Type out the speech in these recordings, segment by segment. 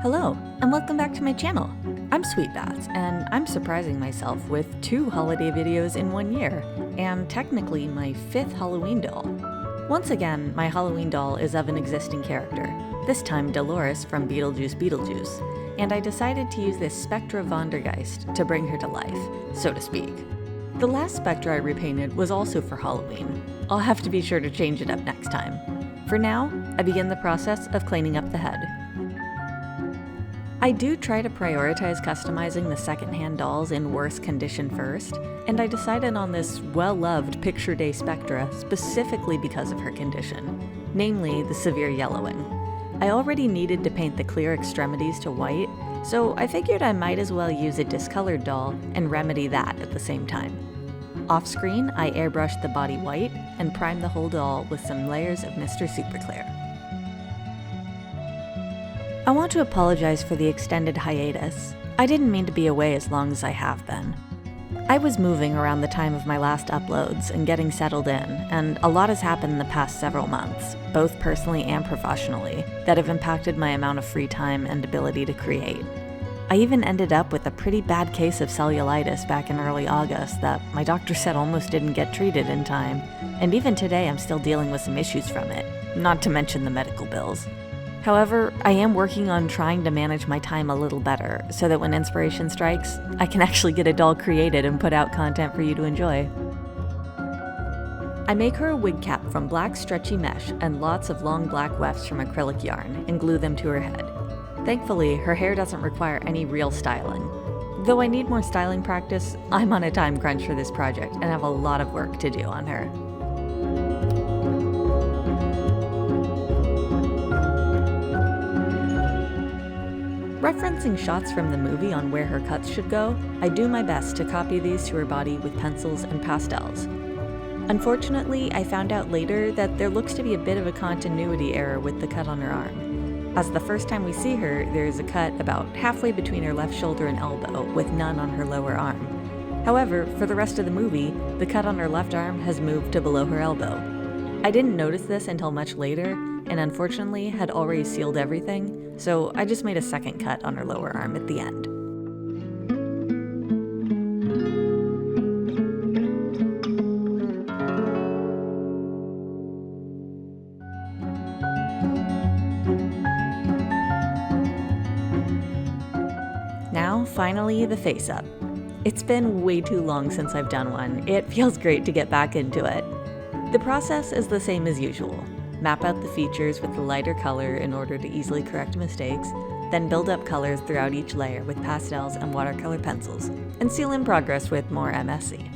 Hello, and welcome back to my channel. I'm Sweetbats, and I'm surprising myself with 2 holiday videos in 1 year, and technically my 5th Halloween doll. Once again, my Halloween doll is of an existing character, this time Delores from Beetlejuice Beetlejuice, and I decided to use this Spectra Vondergeist to bring her to life, so to speak. The last Spectra I repainted was also for Halloween. I'll have to be sure to change it up next time. For now, I begin the process of cleaning up the head. I do try to prioritize customizing the secondhand dolls in worse condition first, and I decided on this well-loved Picture Day Spectra specifically because of her condition, namely the severe yellowing. I already needed to paint the clear extremities to white, so I figured I might as well use a discolored doll and remedy that at the same time. Off-screen, I airbrushed the body white and primed the whole doll with some layers of Mr. Superclear. I want to apologize for the extended hiatus. I didn't mean to be away as long as I have been. I was moving around the time of my last uploads and getting settled in, and a lot has happened in the past several months, both personally and professionally, that have impacted my amount of free time and ability to create. I even ended up with a pretty bad case of cellulitis back in early August that my doctor said almost didn't get treated in time, and even today I'm still dealing with some issues from it, not to mention the medical bills. However, I am working on trying to manage my time a little better so that when inspiration strikes, I can actually get a doll created and put out content for you to enjoy. I make her a wig cap from black stretchy mesh and lots of long black wefts from acrylic yarn and glue them to her head. Thankfully, her hair doesn't require any real styling. Though I need more styling practice, I'm on a time crunch for this project and have a lot of work to do on her. Referencing shots from the movie on where her cuts should go, I do my best to copy these to her body with pencils and pastels. Unfortunately, I found out later that there looks to be a bit of a continuity error with the cut on her arm, as the first time we see her, there is a cut about halfway between her left shoulder and elbow, with none on her lower arm. However, for the rest of the movie, the cut on her left arm has moved to below her elbow. I didn't notice this until much later, and unfortunately had already sealed everything, so I just made a second cut on her lower arm at the end. Now, finally, the face-up. It's been way too long since I've done one. It feels great to get back into it. The process is the same as usual. Map out the features with the lighter color in order to easily correct mistakes, then build up colors throughout each layer with pastels and watercolor pencils, and seal in progress with more MSC.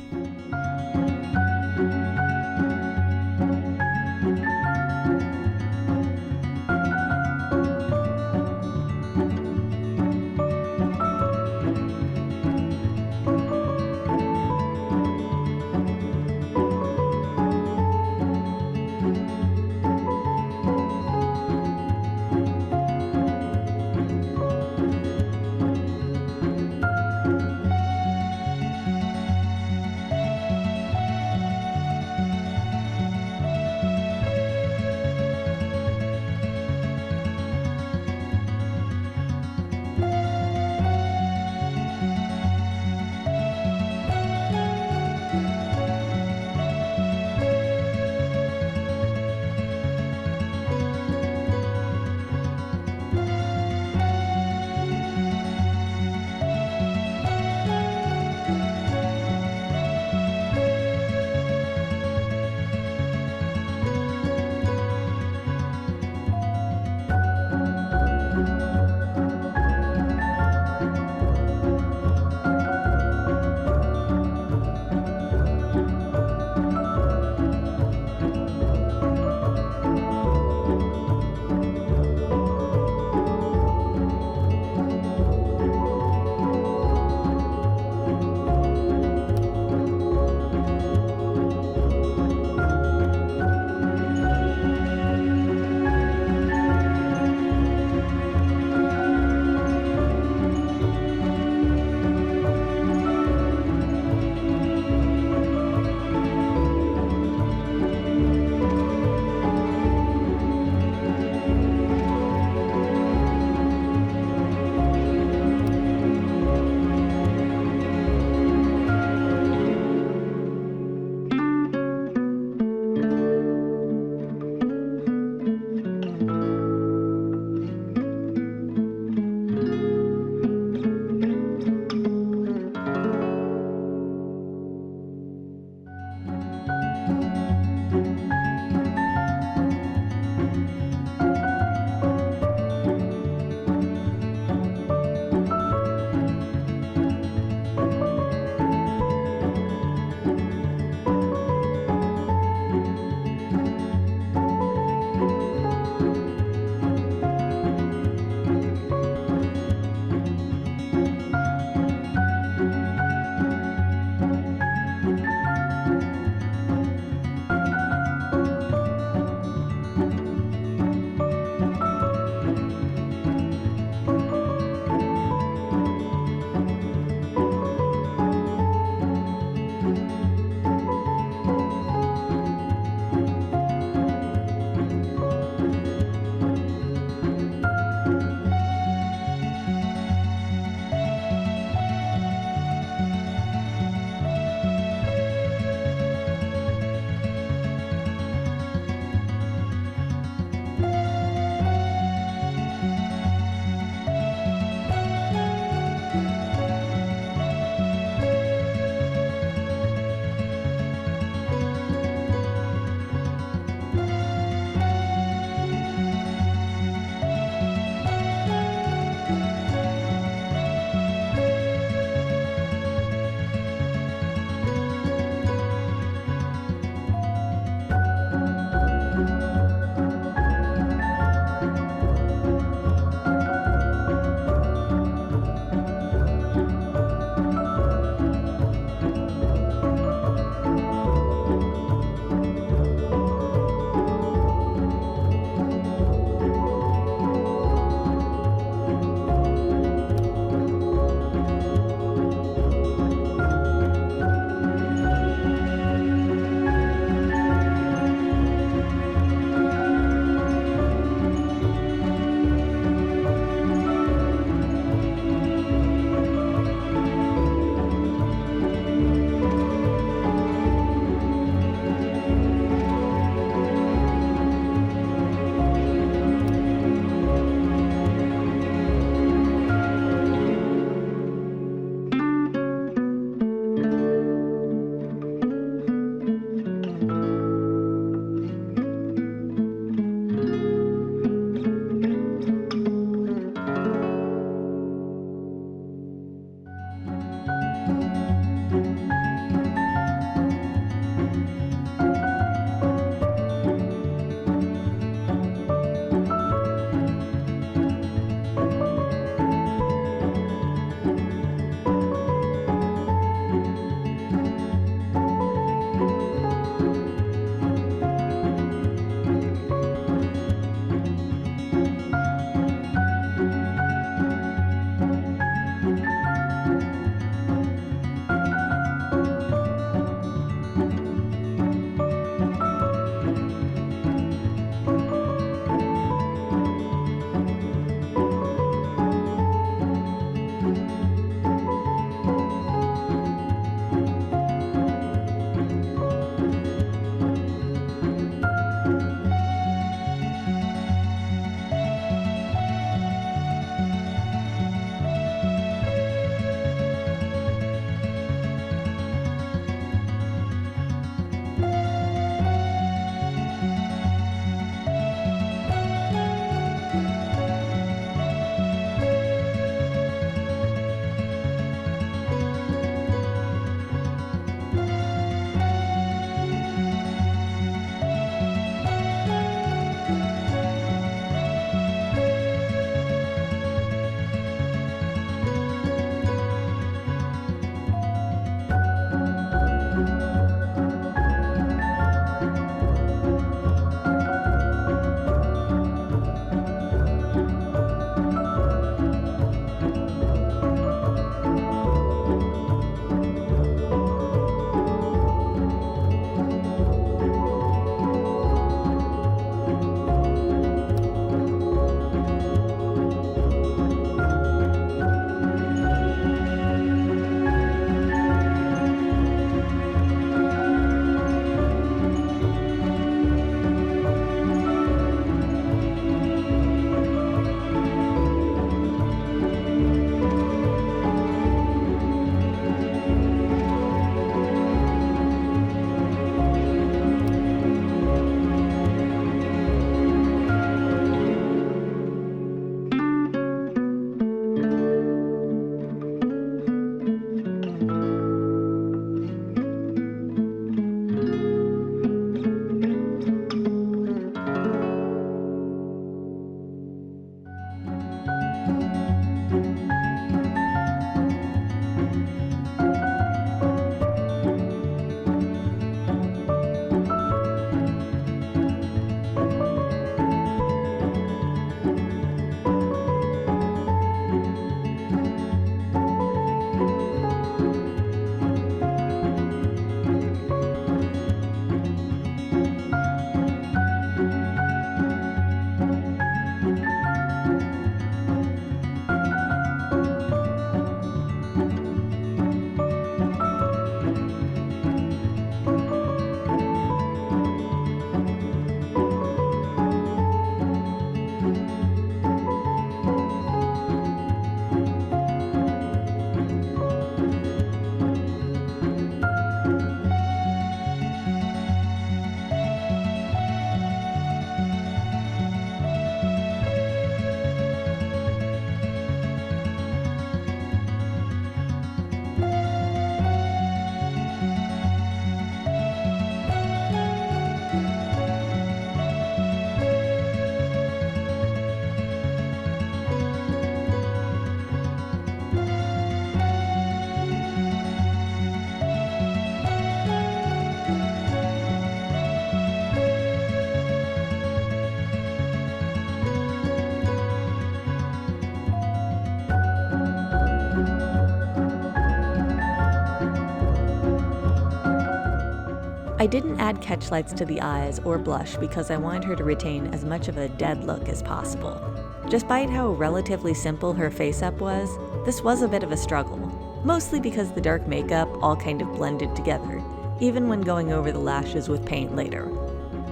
I didn't add catch lights to the eyes or blush because I wanted her to retain as much of a dead look as possible. Despite how relatively simple her face-up was, this was a bit of a struggle, mostly because the dark makeup all kind of blended together, even when going over the lashes with paint later.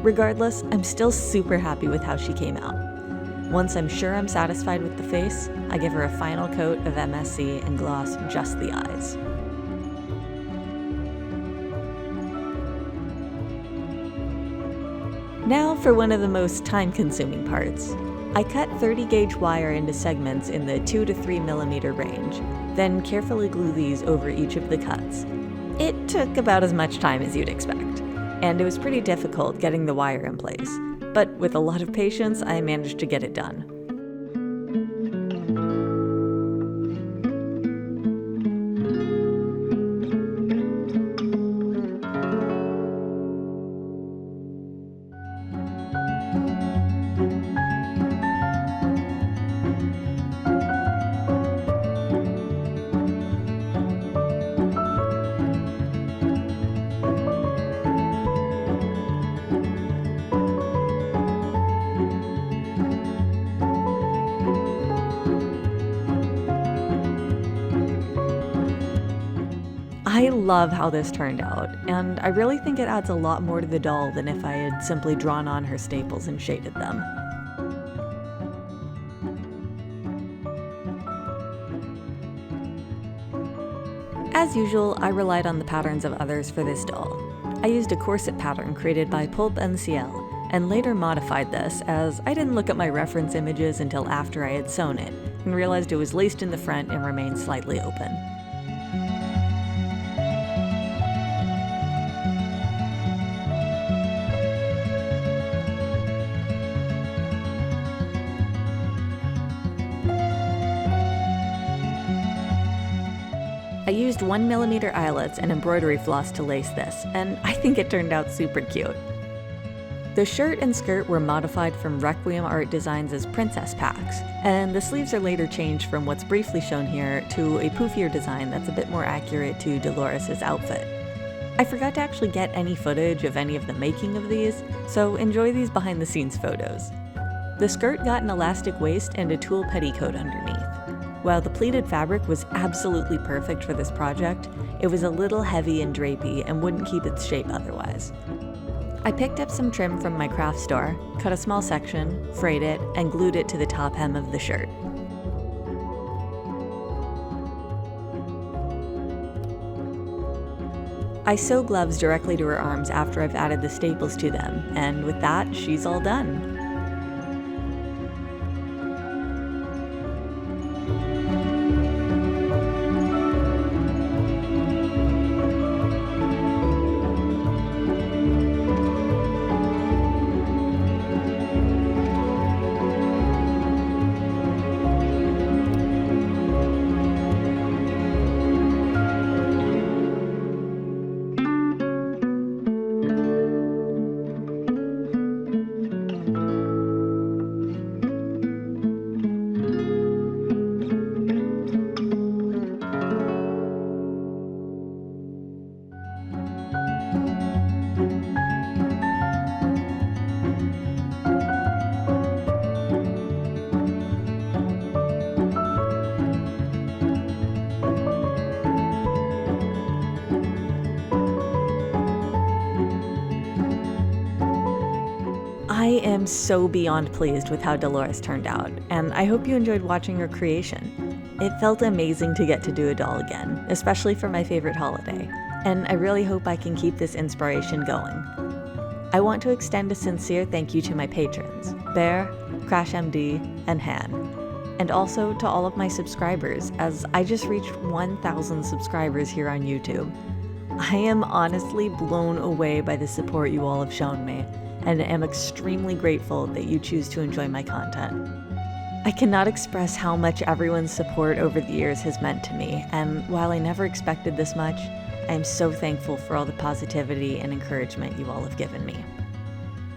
Regardless, I'm still super happy with how she came out. Once I'm sure I'm satisfied with the face, I give her a final coat of MSC and gloss just the eyes. Now for one of the most time-consuming parts. I cut 30 gauge wire into segments in the 2 to 3 millimeter range, then carefully glue these over each of the cuts. It took about as much time as you'd expect, and it was pretty difficult getting the wire in place, but with a lot of patience, I managed to get it done. I love how this turned out, and I really think it adds a lot more to the doll than if I had simply drawn on her staples and shaded them. As usual, I relied on the patterns of others for this doll. I used a corset pattern created by Pulp and Ciel, and later modified this as I didn't look at my reference images until after I had sewn it, and realized it was laced in the front and remained slightly open. I used 1mm eyelets and embroidery floss to lace this, and I think it turned out super cute. The shirt and skirt were modified from Requiem Art Designs' princess packs, and the sleeves are later changed from what's briefly shown here to a poofier design that's a bit more accurate to Delores' outfit. I forgot to actually get any footage of any of the making of these, so enjoy these behind the scenes photos. The skirt got an elastic waist and a tulle petticoat underneath. While the pleated fabric was absolutely perfect for this project, it was a little heavy and drapey and wouldn't keep its shape otherwise. I picked up some trim from my craft store, cut a small section, frayed it, and glued it to the top hem of the shirt. I sew gloves directly to her arms after I've added the staples to them, and with that, she's all done. I am so beyond pleased with how Delores turned out, and I hope you enjoyed watching her creation. It felt amazing to get to do a doll again, especially for my favorite holiday, and I really hope I can keep this inspiration going. I want to extend a sincere thank you to my patrons, Bear, Crash MD, and Han, and also to all of my subscribers, as I just reached 1,000 subscribers here on YouTube. I am honestly blown away by the support you all have shown me, and am extremely grateful that you choose to enjoy my content. I cannot express how much everyone's support over the years has meant to me, and while I never expected this much, I am so thankful for all the positivity and encouragement you all have given me.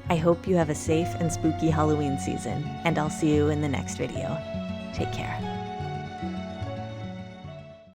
I hope you have a safe and spooky Halloween season, and I'll see you in the next video. Take care.